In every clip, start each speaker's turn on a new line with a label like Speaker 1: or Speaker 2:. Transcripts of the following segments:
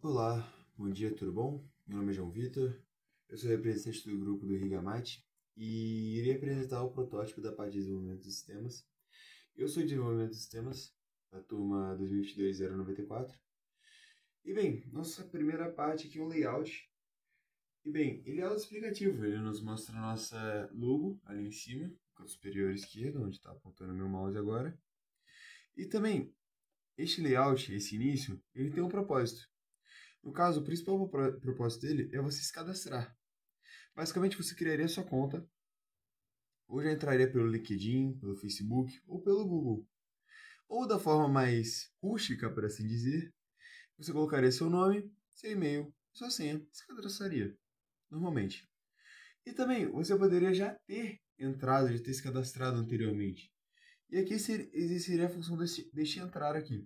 Speaker 1: Olá, bom dia, tudo bom? Meu nome é João Vitor, eu sou representante do grupo do Rigamate e irei apresentar o protótipo da parte de desenvolvimento de sistemas. Eu sou de desenvolvimento de sistemas, da turma 2022-094. E bem, nossa primeira parte aqui é um layout. E bem, ele é autoexplicativo, ele nos mostra a nossa logo ali em cima, no canto superior esquerdo, onde está apontando meu mouse agora. E também, este layout, esse início, ele tem um propósito. No caso, o principal propósito dele é você se cadastrar. Basicamente, você criaria sua conta, ou já entraria pelo LinkedIn, pelo Facebook ou pelo Google. Ou da forma mais rústica, por assim dizer, você colocaria seu nome, seu e-mail, sua senha, se cadastraria, normalmente. E também, você poderia já ter entrado, já ter se cadastrado anteriormente. E aqui existiria a função deste entrar aqui.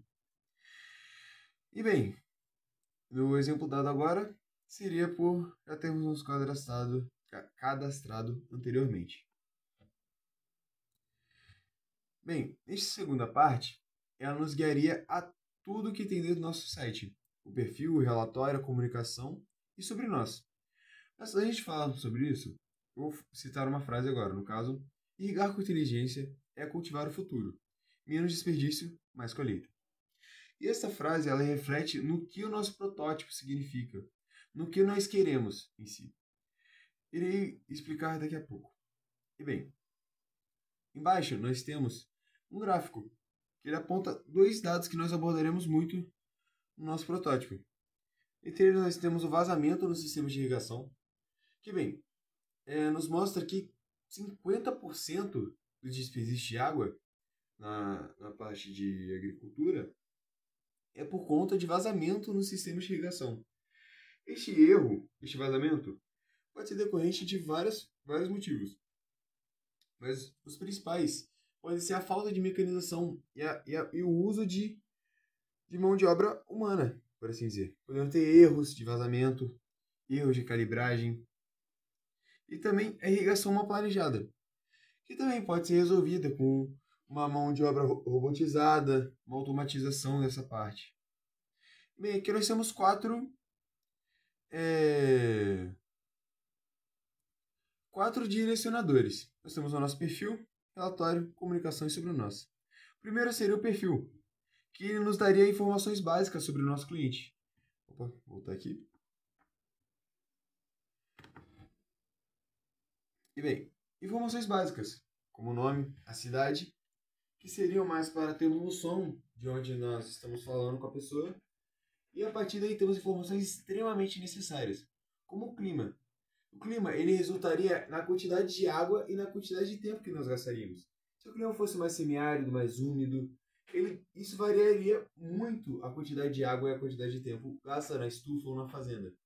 Speaker 1: E bem, no exemplo dado agora, seria por já termos nos cadastrado anteriormente. Bem, nesta segunda parte, ela nos guiaria a tudo que tem dentro do nosso site. O perfil, o relatório, a comunicação e sobre nós. Mas antes de falar sobre isso, eu vou citar uma frase agora. No caso, irrigar com inteligência é cultivar o futuro. Menos desperdício, mais colheita. E essa frase, ela reflete no que o nosso protótipo significa. No que nós queremos em si. Irei explicar daqui a pouco. E bem, embaixo nós temos um gráfico que ele aponta dois dados que nós abordaremos muito no nosso protótipo. Entre eles nós temos o vazamento no sistema de irrigação, que bem, nos mostra que 50% do desperdício de água na parte de agricultura é por conta de vazamento no sistema de irrigação. Este erro, este vazamento, pode ser decorrente de vários motivos, mas os principais podem ser a falta de mecanização e o uso de mão de obra humana, por assim dizer. Podendo ter erros de vazamento, erros de calibragem e também a irrigação mal planejada, que também pode ser resolvida com uma mão de obra robotizada, uma automatização dessa parte. Bem, aqui nós temos quatro direcionadores. Nós temos o nosso perfil, relatório, comunicação e sobre o nosso. O primeiro seria o perfil, que nos daria informações básicas sobre o nosso cliente. Opa, vou voltar aqui. E bem, informações básicas, como o nome, a cidade, que seriam mais para termos noção de onde nós estamos falando com a pessoa. E a partir daí temos informações extremamente necessárias, como o clima. O clima, ele resultaria na quantidade de água e na quantidade de tempo que nós gastaríamos. Se o clima fosse mais semiárido, mais úmido, isso variaria muito a quantidade de água e a quantidade de tempo gasta na estufa ou na fazenda.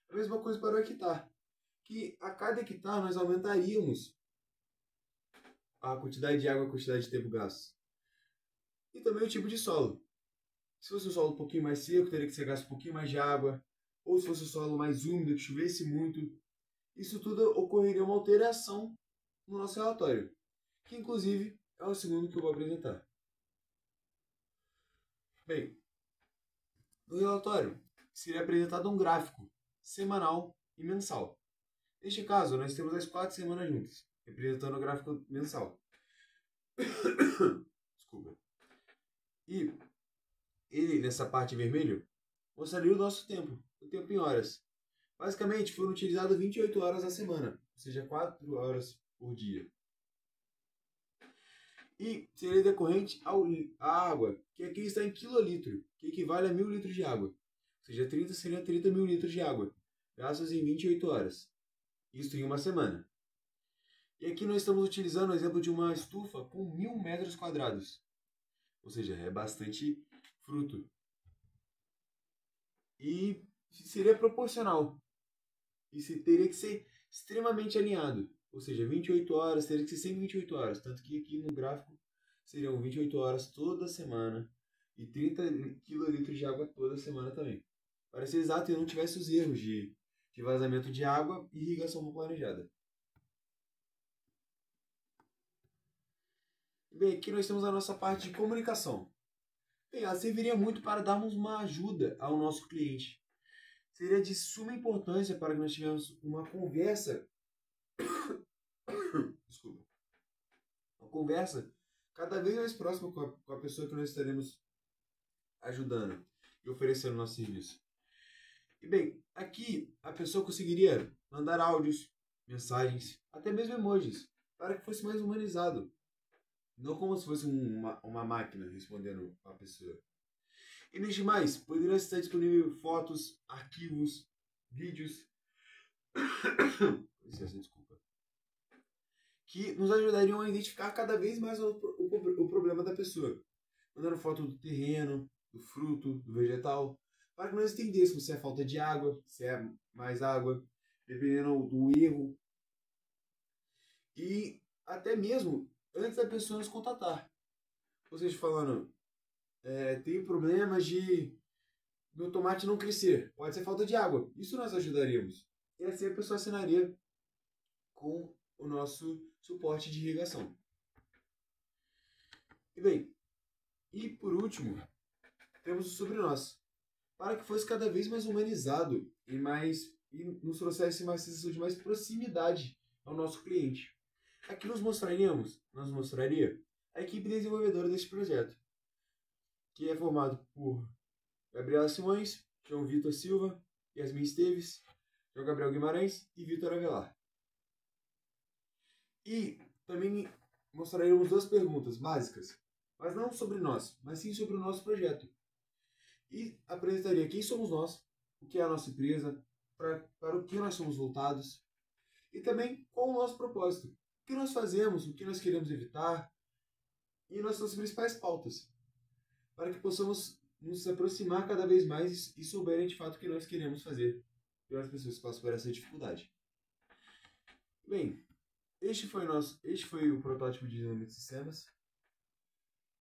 Speaker 1: A mesma coisa para o hectare, que a cada hectare nós aumentaríamos a quantidade de água e a quantidade de tempo gasto. E também o tipo de solo. Se fosse um solo um pouquinho mais seco, teria que ser gasto um pouquinho mais de água. Ou se fosse um solo mais úmido, que chovesse muito. Isso tudo ocorreria uma alteração no nosso relatório, que inclusive é o segundo que eu vou apresentar. Bem, no relatório seria apresentado um gráfico semanal e mensal. Neste caso, nós temos as 4 semanas juntas, representando o gráfico mensal. Desculpa. E ele, nessa parte vermelha, mostraria o nosso tempo, o tempo em horas. Basicamente, foram utilizadas 28 horas na semana, ou seja, 4 horas por dia. E seria decorrente à água, que aqui está em quilolitro, que equivale a 1000 litros de água. Ou seja, 30 seria 30 mil litros de água, gastos em 28 horas. Isso em uma semana. E aqui nós estamos utilizando o exemplo de uma estufa com 1000 metros quadrados. Ou seja, é bastante fruto. E seria proporcional. Isso teria que ser extremamente alinhado. Ou seja, 28 horas, teria que ser sempre 28 horas. Tanto que aqui no gráfico seriam 28 horas toda semana e 30 quilolitros de água toda semana também. Para ser exato, e não tivesse os erros de vazamento de água e irrigação não planejada. Bem, aqui nós temos a nossa parte de comunicação. Bem, ela serviria muito para darmos uma ajuda ao nosso cliente. seria de suma importância para que nós tivéssemos uma conversa, desculpa, uma conversa cada vez mais próxima com a pessoa que nós estaremos ajudando e oferecendo nosso serviço. E bem, aqui a pessoa conseguiria mandar áudios, mensagens, até mesmo emojis, para que fosse mais humanizado. Não como se fosse uma máquina respondendo a pessoa. E nem demais, poderia estar disponível fotos, arquivos, vídeos, licença, desculpa, que nos ajudariam a identificar cada vez mais o problema da pessoa. Mandando foto do terreno, do fruto, do vegetal, para que nós entendêssemos se é falta de água, se é mais água, dependendo do erro. E até mesmo antes da pessoa nos contatar. Ou seja, falando, tem problemas de meu tomate não crescer, pode ser falta de água. Isso nós ajudaríamos. E assim a pessoa assinaria com o nosso suporte de irrigação. E bem, e por último, temos o sobre nós, para que fosse cada vez mais humanizado e nos trouxesse uma sensação de mais proximidade ao nosso cliente. Aqui nos mostraria a equipe desenvolvedora deste projeto, que é formado por Gabriela Simões, João Vitor Silva, Yasmin Esteves, João Gabriel Guimarães e Vitor Avelar. E também mostraremos 2 perguntas básicas, mas não sobre nós, mas sim sobre o nosso projeto. E apresentaria quem somos nós, o que é a nossa empresa, para o que nós somos voltados, e também qual o nosso propósito, o que nós fazemos, o que nós queremos evitar, e nossas principais pautas, para que possamos nos aproximar cada vez mais e souberem de fato o que nós queremos fazer pelas pessoas que passam por essa dificuldade. Bem, este foi o protótipo de desenvolvimento de sistemas.